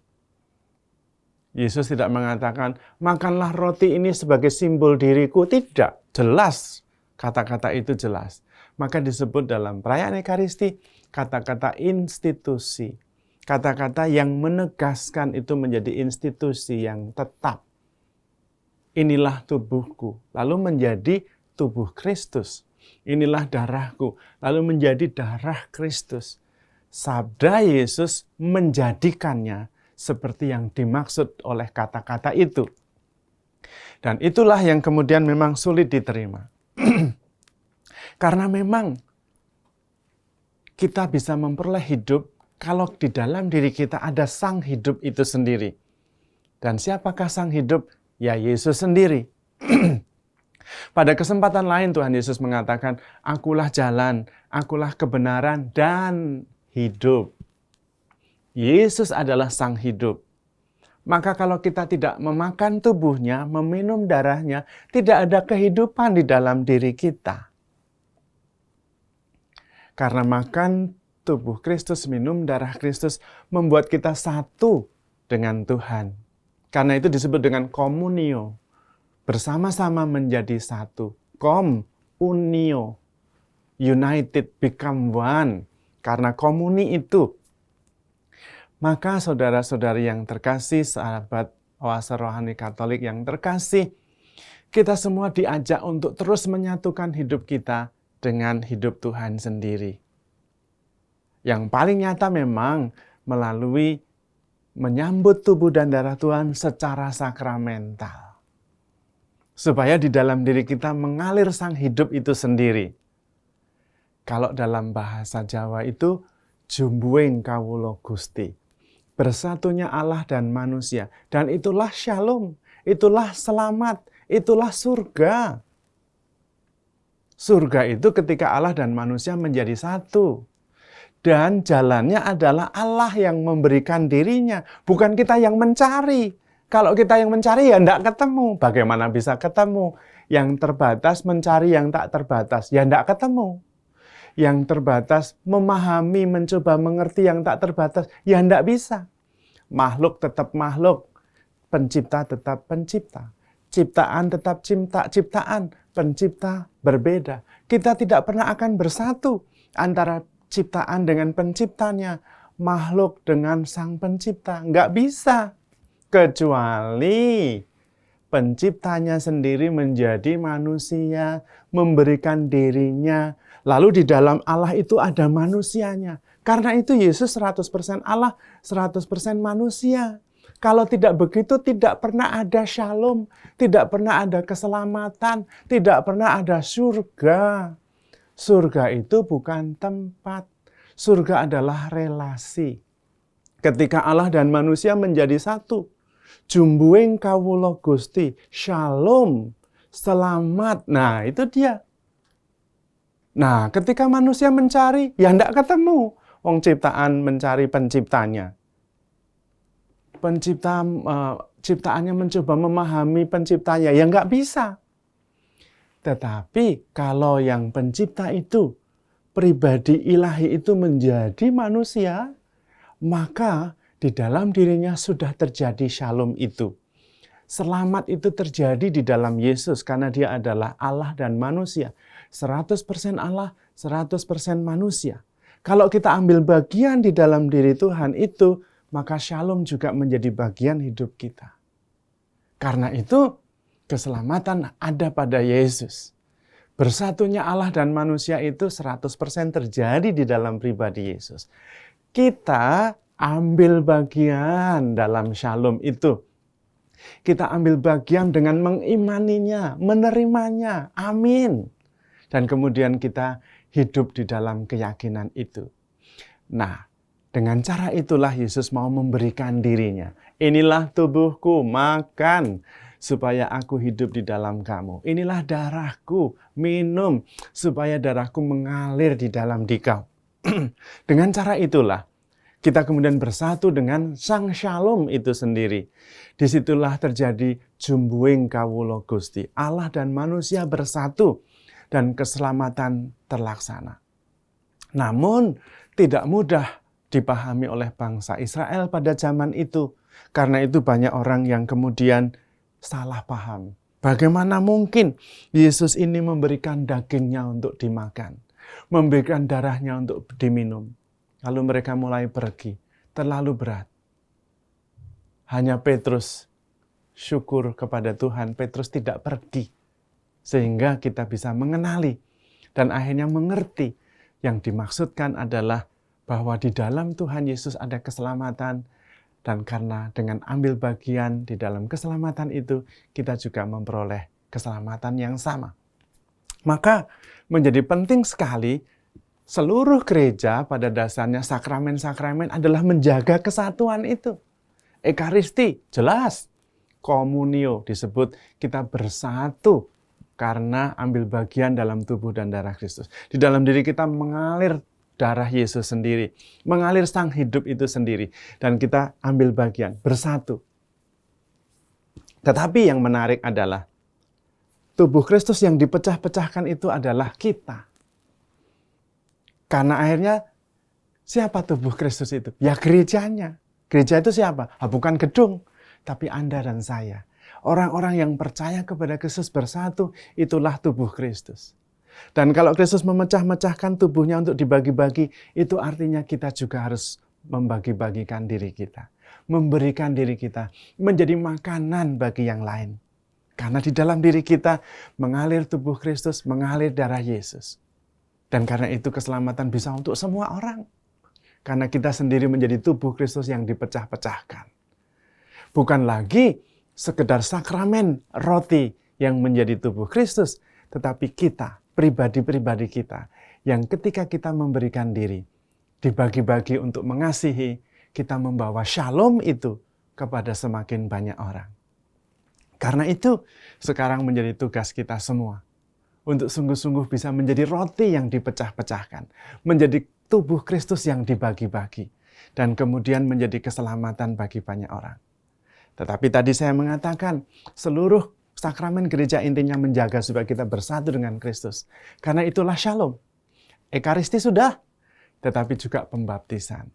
Yesus tidak mengatakan, makanlah roti ini sebagai simbol diriku. Tidak, jelas. Kata-kata itu jelas. Maka disebut dalam perayaan Ekaristi, kata-kata institusi. Kata-kata yang menegaskan itu menjadi institusi yang tetap. Inilah tubuhku, lalu menjadi tubuh Kristus. Inilah darahku, lalu menjadi darah Kristus. Sabda Yesus menjadikannya seperti yang dimaksud oleh kata-kata itu. Dan itulah yang kemudian memang sulit diterima. Karena memang kita bisa memperoleh hidup kalau di dalam diri kita ada sang hidup itu sendiri. Dan siapakah sang hidup? Ya Yesus sendiri. Pada kesempatan lain Tuhan Yesus mengatakan, akulah jalan, akulah kebenaran dan hidup. Yesus adalah sang hidup. Maka kalau kita tidak memakan tubuhnya, meminum darahnya, tidak ada kehidupan di dalam diri kita. Karena makan tubuh Kristus, minum darah Kristus, membuat kita satu dengan Tuhan. Karena itu disebut dengan komunio. Bersama-sama menjadi satu. Komunio. United, become one. Karena komuni itu. Maka saudara-saudari yang terkasih, sahabat Oase Rohani Katolik yang terkasih, kita semua diajak untuk terus menyatukan hidup kita dengan hidup Tuhan sendiri. Yang paling nyata memang melalui menyambut tubuh dan darah Tuhan secara sakramental. Supaya di dalam diri kita mengalir sang hidup itu sendiri. Kalau dalam bahasa Jawa itu, jumbuing kawula Gusti. Bersatunya Allah dan manusia. Dan itulah shalom, itulah selamat, itulah surga. Surga itu ketika Allah dan manusia menjadi satu. Dan jalannya adalah Allah yang memberikan dirinya, bukan kita yang mencari. Kalau kita yang mencari ya tidak ketemu. Bagaimana bisa ketemu? Yang terbatas mencari yang tak terbatas, ya tidak ketemu. Yang terbatas memahami, mencoba mengerti yang tak terbatas, ya tidak bisa. Makhluk tetap makhluk, pencipta tetap pencipta. Ciptaan tetap ciptaan, pencipta berbeda. Kita tidak pernah akan bersatu antara ciptaan dengan penciptanya, makhluk dengan sang pencipta. Nggak bisa. Kecuali penciptanya sendiri menjadi manusia, memberikan dirinya. Lalu di dalam Allah itu ada manusianya. Karena itu Yesus 100% Allah, 100% manusia. Kalau tidak begitu, tidak pernah ada shalom, tidak pernah ada keselamatan, tidak pernah ada surga. Surga itu bukan tempat. Surga adalah relasi. Ketika Allah dan manusia menjadi satu. Jumbuing kawula Gusti, shalom, selamat. Nah, itu dia. Nah, ketika manusia mencari, ya tidak ketemu. Wong ciptaan mencari penciptanya. Ciptaannya mencoba memahami penciptanya, ya nggak bisa. Tetapi kalau yang pencipta itu, pribadi ilahi itu menjadi manusia, maka di dalam dirinya sudah terjadi shalom itu. Selamat itu terjadi di dalam Yesus karena dia adalah Allah dan manusia. 100% Allah, 100% manusia. Kalau kita ambil bagian di dalam diri Tuhan itu, maka shalom juga menjadi bagian hidup kita. Karena itu, keselamatan ada pada Yesus. Bersatunya Allah dan manusia itu 100% terjadi di dalam pribadi Yesus. Kita ambil bagian dalam shalom itu. Kita ambil bagian dengan mengimaninya, menerimanya. Amin. Dan kemudian kita hidup di dalam keyakinan itu. Nah, dengan cara itulah Yesus mau memberikan dirinya. Inilah tubuhku, makan supaya aku hidup di dalam kamu. Inilah darahku, minum supaya darahku mengalir di dalam dikau. Dengan cara itulah kita kemudian bersatu dengan sang shalom itu sendiri. Disitulah terjadi jumbuing kawula Gusti. Allah dan manusia bersatu dan keselamatan terlaksana. Namun tidak mudah dipahami oleh bangsa Israel pada zaman itu. Karena itu banyak orang yang kemudian salah paham. Bagaimana mungkin Yesus ini memberikan dagingnya untuk dimakan, memberikan darahnya untuk diminum. Lalu mereka mulai pergi, terlalu berat. Hanya Petrus, syukur kepada Tuhan, Petrus tidak pergi. Sehingga kita bisa mengenali dan akhirnya mengerti yang dimaksudkan adalah bahwa di dalam Tuhan Yesus ada keselamatan Dan karena dengan ambil bagian di dalam keselamatan itu, kita juga memperoleh keselamatan yang sama. Maka menjadi penting sekali seluruh gereja pada dasarnya sakramen-sakramen adalah menjaga kesatuan itu. Ekaristi, jelas. Komunio disebut kita bersatu karena ambil bagian dalam tubuh dan darah Kristus. Di dalam diri kita mengalir darah Yesus sendiri, mengalir sang hidup itu sendiri, dan kita ambil bagian, bersatu. Tetapi yang menarik adalah tubuh Kristus yang dipecah-pecahkan itu adalah kita. Karena akhirnya siapa tubuh Kristus itu? Ya gerejanya. Gereja itu siapa? Bukan gedung, tapi Anda dan saya. Orang-orang yang percaya kepada Kristus bersatu, itulah tubuh Kristus. Dan kalau Kristus memecah-mecahkan tubuhnya untuk dibagi-bagi, itu artinya kita juga harus membagi-bagikan diri kita. Memberikan diri kita menjadi makanan bagi yang lain. Karena di dalam diri kita mengalir tubuh Kristus, mengalir darah Yesus. Dan karena itu keselamatan bisa untuk semua orang. Karena kita sendiri menjadi tubuh Kristus yang dipecah-pecahkan. Bukan lagi sekedar sakramen roti yang menjadi tubuh Kristus, tetapi kita, pribadi-pribadi kita, yang ketika kita memberikan diri, dibagi-bagi untuk mengasihi, kita membawa shalom itu kepada semakin banyak orang. Karena itu, sekarang menjadi tugas kita semua, untuk sungguh-sungguh bisa menjadi roti yang dipecah-pecahkan, menjadi tubuh Kristus yang dibagi-bagi, dan kemudian menjadi keselamatan bagi banyak orang. Tetapi tadi saya mengatakan, seluruh sakramen gereja intinya menjaga supaya kita bersatu dengan Kristus. Karena itulah shalom. Ekaristi sudah, tetapi juga pembaptisan.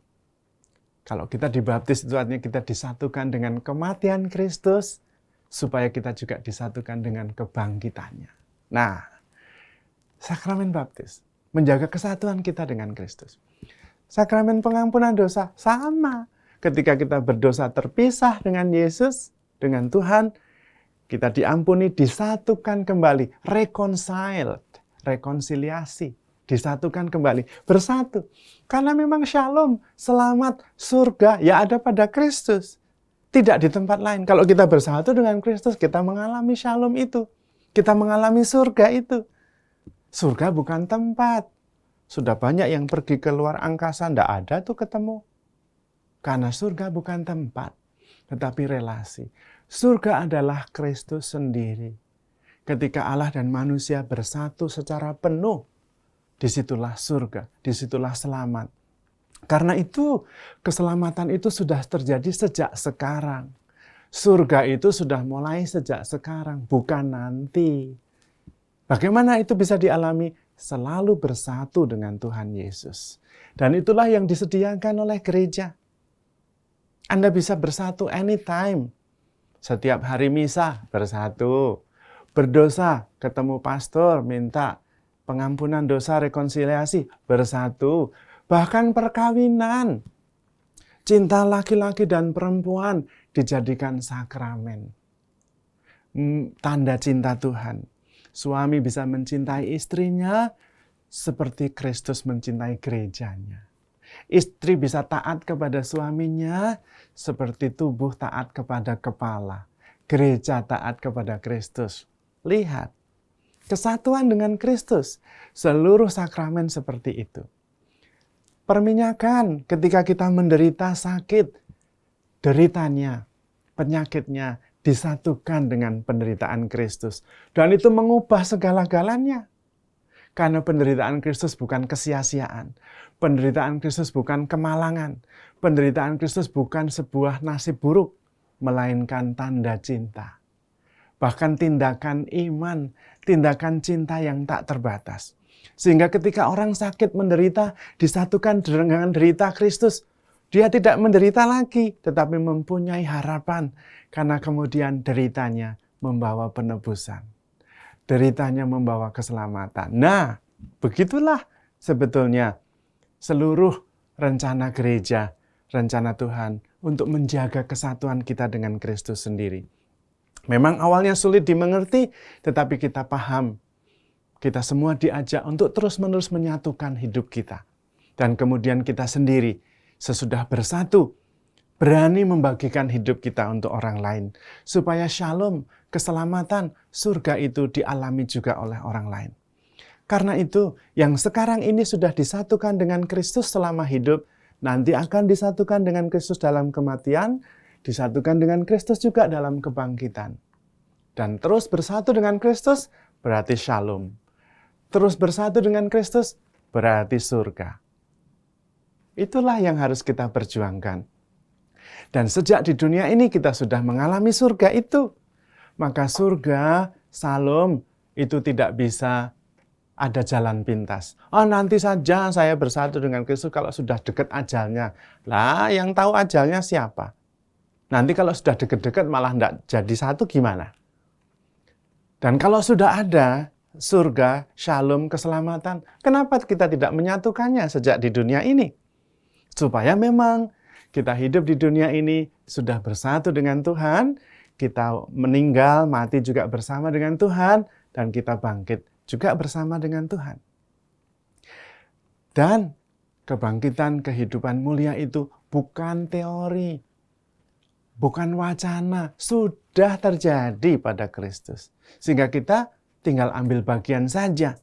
Kalau kita dibaptis itu artinya kita disatukan dengan kematian Kristus, supaya kita juga disatukan dengan kebangkitannya. Nah, sakramen baptis menjaga kesatuan kita dengan Kristus. Sakramen pengampunan dosa sama. Ketika kita berdosa terpisah dengan Yesus, dengan Tuhan, kita diampuni, disatukan kembali, reconciled, rekonsiliasi, disatukan kembali, bersatu. Karena memang shalom, selamat, surga, ya ada pada Kristus. Tidak di tempat lain. Kalau kita bersatu dengan Kristus, kita mengalami shalom itu. Kita mengalami surga itu. Surga bukan tempat. Sudah banyak yang pergi ke luar angkasa, tidak ada tuh ketemu. Karena surga bukan tempat, tetapi relasi. Surga adalah Kristus sendiri. Ketika Allah dan manusia bersatu secara penuh, disitulah surga, disitulah selamat. Karena itu, keselamatan itu sudah terjadi sejak sekarang. Surga itu sudah mulai sejak sekarang, bukan nanti. Bagaimana itu bisa dialami? Selalu bersatu dengan Tuhan Yesus. Dan itulah yang disediakan oleh gereja. Anda bisa bersatu anytime. Setiap hari misa bersatu. Berdosa, ketemu pastor, minta pengampunan dosa, rekonsiliasi, bersatu. Bahkan perkawinan. Cinta laki-laki dan perempuan dijadikan sakramen. Tanda cinta Tuhan. Suami bisa mencintai istrinya seperti Kristus mencintai gerejanya. Istri bisa taat kepada suaminya seperti tubuh taat kepada kepala. Gereja taat kepada Kristus. Lihat, kesatuan dengan Kristus. Seluruh sakramen seperti itu. Perminyakan ketika kita menderita sakit, deritanya, penyakitnya disatukan dengan penderitaan Kristus. Dan itu mengubah segala-galanya. Karena penderitaan Kristus bukan kesia-siaan. Penderitaan Kristus bukan kemalangan. Penderitaan Kristus bukan sebuah nasib buruk, melainkan tanda cinta. Bahkan tindakan iman, tindakan cinta yang tak terbatas. Sehingga ketika orang sakit menderita, disatukan dengan derita Kristus, dia tidak menderita lagi, tetapi mempunyai harapan. Karena kemudian deritanya membawa penebusan. Deritanya membawa keselamatan. Nah, begitulah sebetulnya seluruh rencana gereja, rencana Tuhan untuk menjaga kesatuan kita dengan Kristus sendiri. Memang awalnya sulit dimengerti, tetapi kita paham. Kita semua diajak untuk terus-menerus menyatukan hidup kita. Dan kemudian kita sendiri sesudah bersatu, berani membagikan hidup kita untuk orang lain, supaya shalom, keselamatan, surga itu dialami juga oleh orang lain. Karena itu, yang sekarang ini sudah disatukan dengan Kristus selama hidup, nanti akan disatukan dengan Kristus dalam kematian, disatukan dengan Kristus juga dalam kebangkitan. Dan terus bersatu dengan Kristus berarti shalom. Terus bersatu dengan Kristus berarti surga. Itulah yang harus kita perjuangkan. Dan sejak di dunia ini kita sudah mengalami surga itu. Maka surga, shalom, itu tidak bisa ada jalan pintas. Oh, nanti saja saya bersatu dengan Kristus kalau sudah dekat ajalnya. Lah, yang tahu ajalnya siapa? Nanti kalau sudah dekat-dekat malah tidak jadi satu gimana? Dan kalau sudah ada surga, shalom, keselamatan, kenapa kita tidak menyatukannya sejak di dunia ini? Supaya memang kita hidup di dunia ini sudah bersatu dengan Tuhan, kita meninggal, mati juga bersama dengan Tuhan, dan kita bangkit juga bersama dengan Tuhan. Dan kebangkitan kehidupan mulia itu bukan teori, bukan wacana, sudah terjadi pada Kristus. Sehingga kita tinggal ambil bagian saja.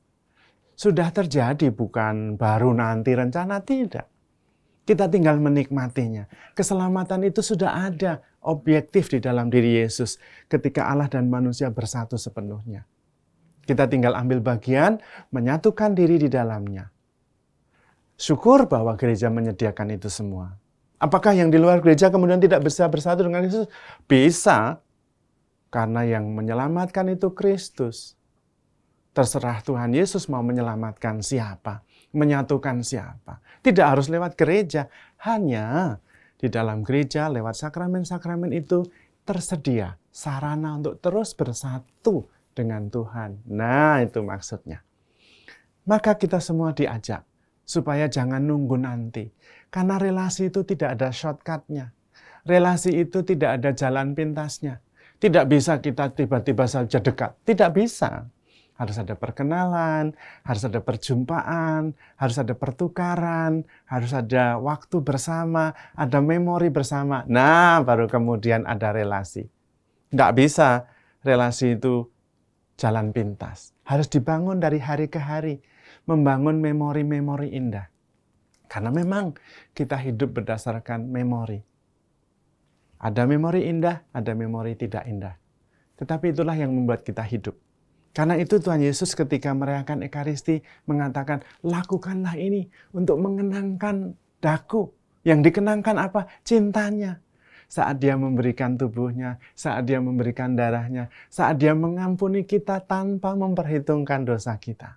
Sudah terjadi, bukan baru nanti rencana, tidak. Kita tinggal menikmatinya. Keselamatan itu sudah ada, objektif di dalam diri Yesus ketika Allah dan manusia bersatu sepenuhnya. Kita tinggal ambil bagian, menyatukan diri di dalamnya. Syukur bahwa gereja menyediakan itu semua. Apakah yang di luar gereja kemudian tidak bisa bersatu dengan Yesus? Bisa, karena yang menyelamatkan itu Kristus. Terserah Tuhan Yesus mau menyelamatkan siapa, menyatukan siapa. Tidak harus lewat gereja, hanya di dalam gereja lewat sakramen-sakramen itu tersedia sarana untuk terus bersatu dengan Tuhan. Nah, itu maksudnya. Maka kita semua diajak supaya jangan nunggu nanti. Karena relasi itu tidak ada shortcut-nya. Relasi itu tidak ada jalan pintasnya. Tidak bisa kita tiba-tiba saja dekat. Tidak bisa. Harus ada perkenalan, harus ada perjumpaan, harus ada pertukaran, harus ada waktu bersama, ada memori bersama. Nah, baru kemudian ada relasi. Nggak bisa relasi itu jalan pintas. Harus dibangun dari hari ke hari, membangun memori-memori indah. Karena memang kita hidup berdasarkan memori. Ada memori indah, ada memori tidak indah. Tetapi itulah yang membuat kita hidup. Karena itu Tuhan Yesus ketika merayakan Ekaristi mengatakan, lakukanlah ini untuk mengenangkan daku. Yang dikenangkan apa? Cintanya. Saat dia memberikan tubuhnya, saat dia memberikan darahnya, saat dia mengampuni kita tanpa memperhitungkan dosa kita.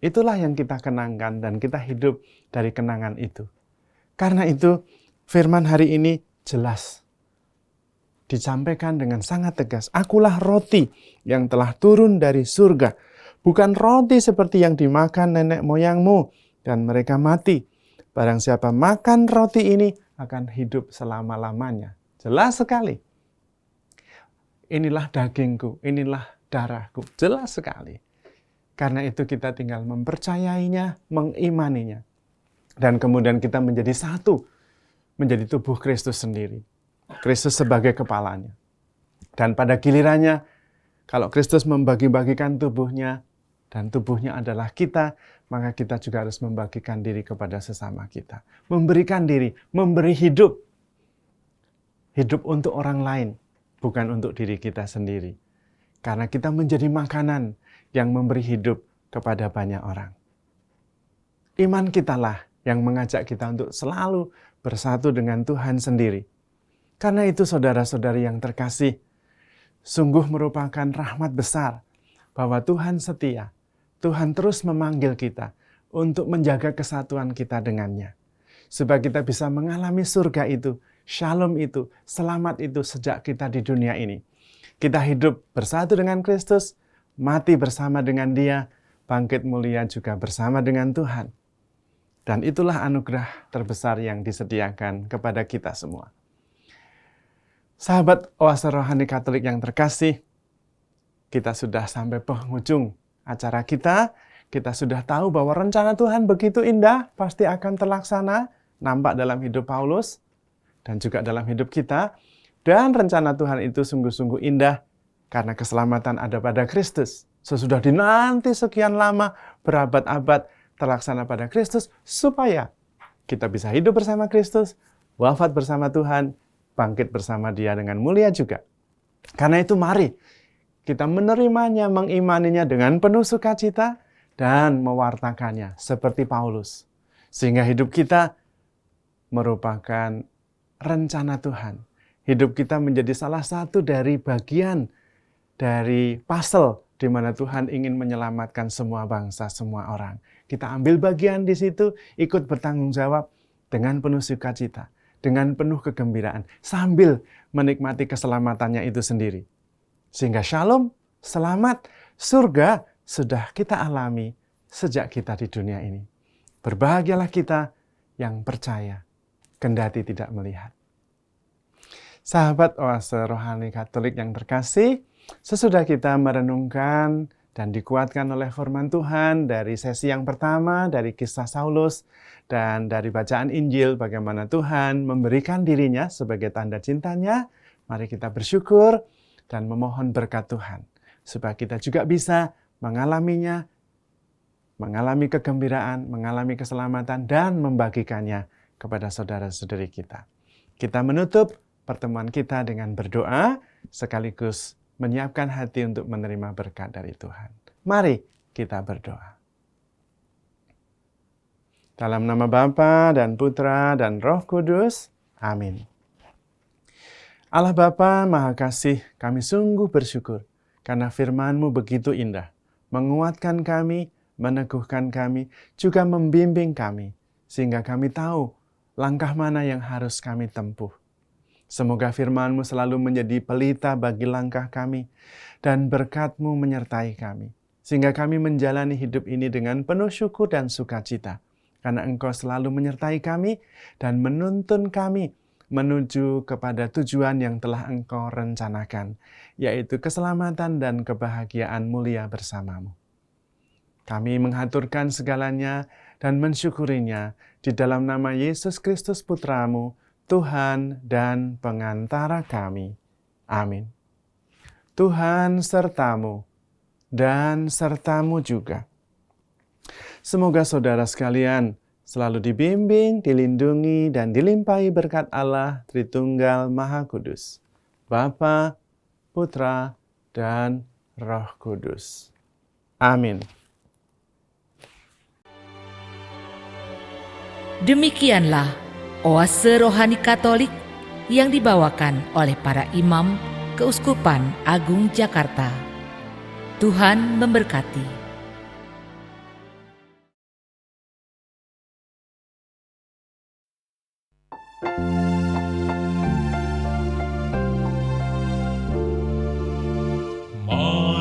Itulah yang kita kenangkan dan kita hidup dari kenangan itu. Karena itu firman hari ini jelas. Disampaikan dengan sangat tegas. Akulah roti yang telah turun dari surga. Bukan roti seperti yang dimakan nenek moyangmu dan mereka mati. Barang siapa makan roti ini akan hidup selama-lamanya. Jelas sekali. Inilah dagingku, inilah darahku. Jelas sekali. Karena itu kita tinggal mempercayainya, mengimaninya. Dan kemudian kita menjadi satu. Menjadi tubuh Kristus sendiri. Kristus sebagai kepalanya. Dan pada gilirannya, kalau Kristus membagi-bagikan tubuhnya, dan tubuhnya adalah kita, maka kita juga harus membagikan diri kepada sesama kita. Memberikan diri, memberi hidup. Hidup untuk orang lain, bukan untuk diri kita sendiri. Karena kita menjadi makanan yang memberi hidup kepada banyak orang. Iman kitalah yang mengajak kita untuk selalu bersatu dengan Tuhan sendiri. Karena itu saudara-saudari yang terkasih, sungguh merupakan rahmat besar bahwa Tuhan setia. Tuhan terus memanggil kita untuk menjaga kesatuan kita dengannya. Supaya kita bisa mengalami surga itu, shalom itu, selamat itu sejak kita di dunia ini. Kita hidup bersatu dengan Kristus, mati bersama dengan Dia, bangkit mulia juga bersama dengan Tuhan. Dan itulah anugerah terbesar yang disediakan kepada kita semua. Sahabat Oase Rohani Katolik yang terkasih, kita sudah sampai penghujung acara kita. Kita sudah tahu bahwa rencana Tuhan begitu indah, pasti akan terlaksana, nampak dalam hidup Paulus. dan juga dalam hidup kita. Dan rencana Tuhan itu sungguh-sungguh indah karena keselamatan ada pada Kristus. Sesudah dinanti sekian lama, berabad-abad terlaksana pada Kristus, supaya kita bisa hidup bersama Kristus, wafat bersama Tuhan, bangkit bersama Dia dengan mulia juga. Karena itu mari kita menerimanya, mengimaninya dengan penuh sukacita, dan mewartakannya seperti Paulus. Sehingga hidup kita merupakan rencana Tuhan. Hidup kita menjadi salah satu dari bagian dari puzzle di mana Tuhan ingin menyelamatkan semua bangsa, semua orang. Kita ambil bagian di situ, ikut bertanggung jawab dengan penuh sukacita, dengan penuh kegembiraan, sambil menikmati keselamatannya itu sendiri. Sehingga shalom, selamat, surga sudah kita alami sejak kita di dunia ini. Berbahagialah kita yang percaya, kendati tidak melihat. Sahabat Oase Rohani Katolik yang terkasih, sesudah kita merenungkan dan dikuatkan oleh firman Tuhan dari sesi yang pertama, dari kisah Saulus, dan dari bacaan Injil bagaimana Tuhan memberikan dirinya sebagai tanda cintanya, mari kita bersyukur dan memohon berkat Tuhan, supaya kita juga bisa mengalaminya, mengalami kegembiraan, mengalami keselamatan, dan membagikannya kepada saudara-saudari kita. Kita menutup pertemuan kita dengan berdoa, sekaligus menyiapkan hati untuk menerima berkat dari Tuhan. Mari kita berdoa. Dalam nama Bapa dan Putra dan Roh Kudus. Amin. Allah Bapa Maha Kasih, kami sungguh bersyukur karena firman-Mu begitu indah, menguatkan kami, meneguhkan kami, juga membimbing kami, sehingga kami tahu langkah mana yang harus kami tempuh. Semoga firman-Mu selalu menjadi pelita bagi langkah kami, dan berkat-Mu menyertai kami, sehingga kami menjalani hidup ini dengan penuh syukur dan sukacita, karena Engkau selalu menyertai kami dan menuntun kami menuju kepada tujuan yang telah Engkau rencanakan, yaitu keselamatan dan kebahagiaan mulia bersama-Mu. Kami menghaturkan segalanya dan mensyukurinya di dalam nama Yesus Kristus Putra-Mu, Tuhan dan pengantara kami. Amin. Tuhan sertamu dan sertamu juga. Semoga saudara sekalian selalu dibimbing, dilindungi, dan dilimpahi berkat Allah Tritunggal Maha Kudus, Bapa, Putra, dan Roh Kudus. Amin. Demikianlah Oase Rohani Katolik yang dibawakan oleh para imam Keuskupan Agung Jakarta. Tuhan memberkati.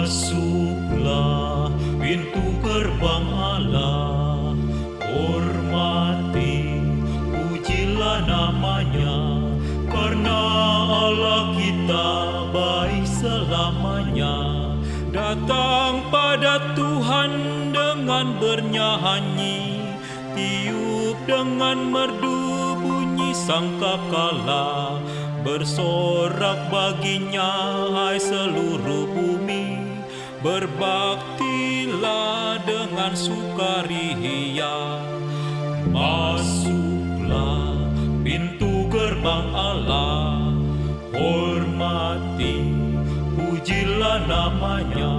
Masuklah pintu gerbang Allah, hormati, pujilah namanya, karena Allah kita baik selamanya. Datang pada Tuhan dengan bernyanyi, tiup dengan merdu bunyi sangkakala, bersorak baginya hai seluruh bumi, berbaktilah dengan sukaria. Masuklah pintu gerbang Allah, hormati, pujilah namanya,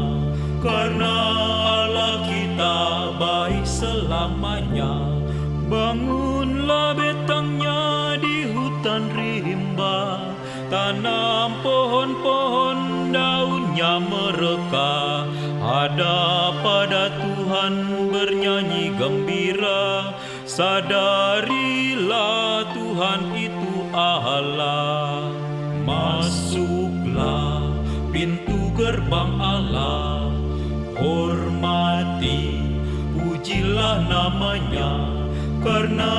karena Allah kita baik selamanya. Bangunlah betangnya di hutan rimba, tanam pohon-pohon daunnya mereka, hadap pada Tuhan bernyanyi gembira, sadarilah Tuhan itu Allah. Masuklah pintu gerbang Allah, hormati, pujilah namanya, karena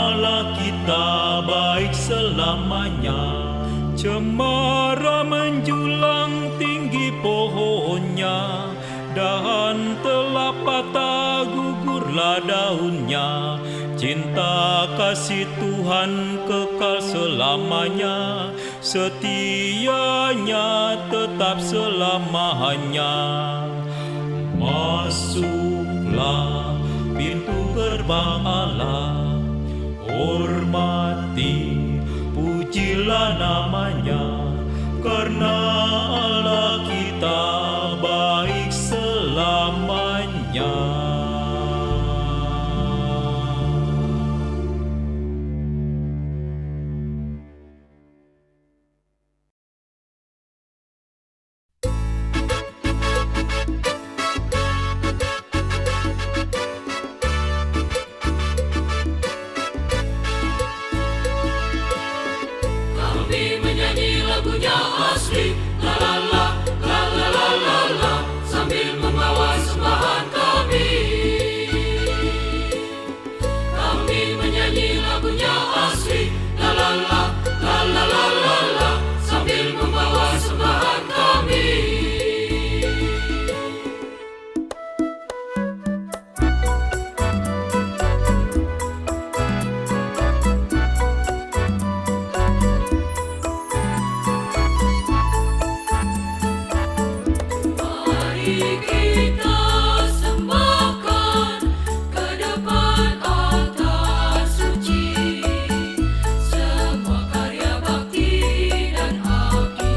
Allah kita baik selamanya. Cemara menjulang tinggi pohonnya, dahan telah patah gugurlah daunnya, Cinta kasih Tuhan kekal selamanya, setianya tetap selamanya. Masuklah pintu gerbang Allah, hormati, pujilah namanya, karena Allah kita baik selamanya. Kami menyanyi lagunya asli, la la la, la la la la la, sambil membawa sembahan kami. Kami menyanyi lagunya asli, la la la, la la la la la, sambil membawa sembahan kami. Mari kita sembahkan ke depan altar suci semua karya bakti dan abdi,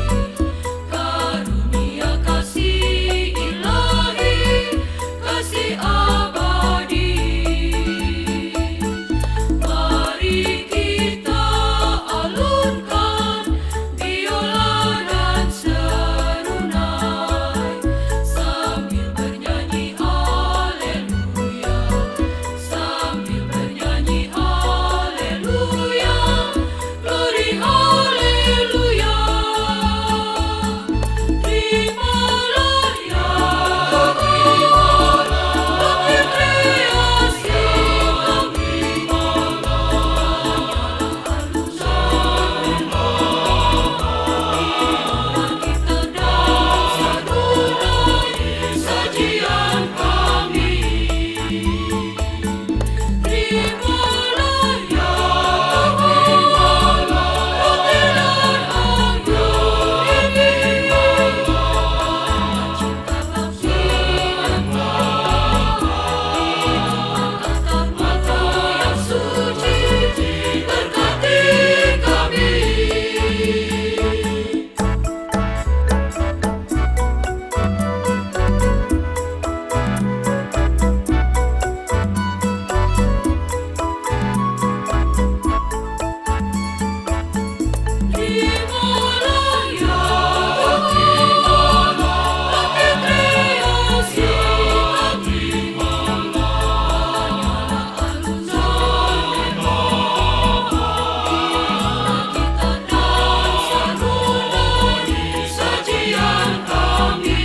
karunia kasih ilahi, kasih abadi. Mari kita alunkan biola dan serunai sambil bernyanyi haleluya, sambil bernyanyi haleluya, glory haleluya. Terimalah ya, terimalah bagi kreasi, kita dansa tunai sajian kami. Terimalah ya, terimalah roti dan anggur ini, cinta bakti dan angkat mata yang suci, berkati kami. Terimalah ya, terimalah bagi kreasi, hanyalah alun-alun kita dansa tunai sajian kami.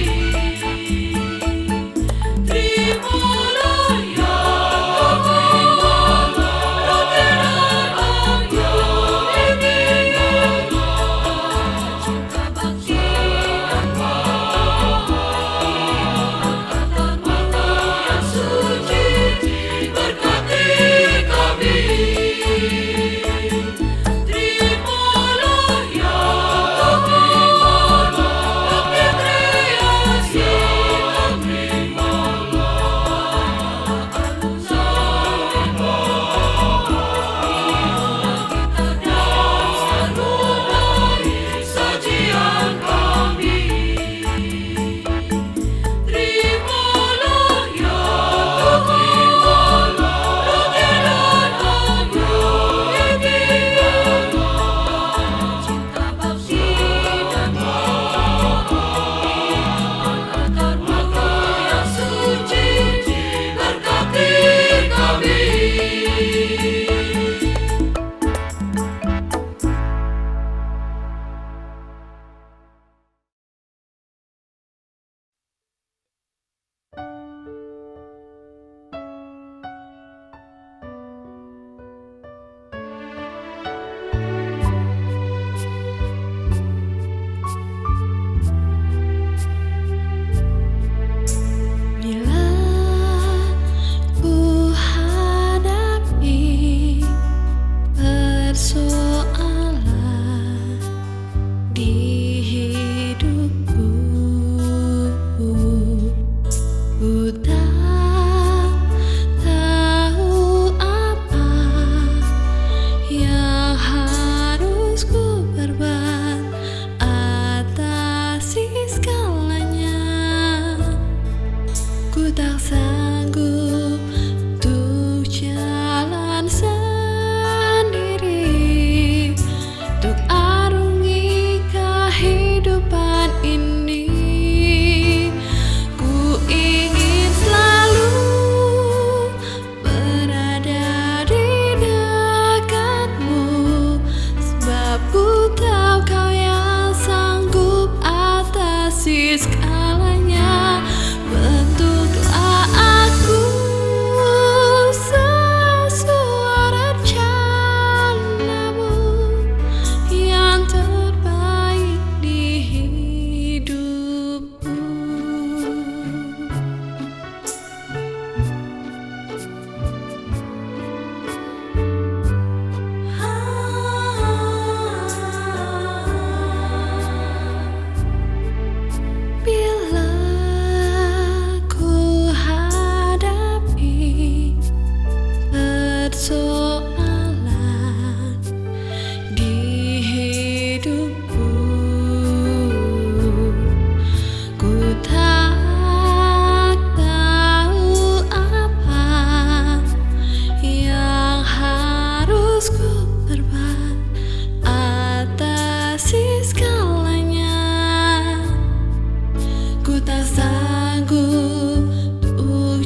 Terimalah ya, terimalah roti dan anggur ini, cinta bakti dan angkat mata yang suci, berkati kami. Terimalah ya, terimalah bagi kreasi, terimalah alun-alun kita dansa tunai sajian kami. Terimalah ya, terimalah roti dan anggur ini, cinta bakti dan angkat mata yang suci, berkati kami. Bila ku hadapi tak sanggup untuk jalan sendiri, untuk arungi kehidupan ini. Ku ingin selalu berada di dekatmu, sebab ku tahu kau yang sanggup atasi segalanya. Bentuklah aku sesuai rencanamu yang terbaik di hidupku. Bila ku hadapi persoalan di hidupku, ku tak tahu apa yang harus ku perbuat atasi segalanya. Ku tak sanggup untuk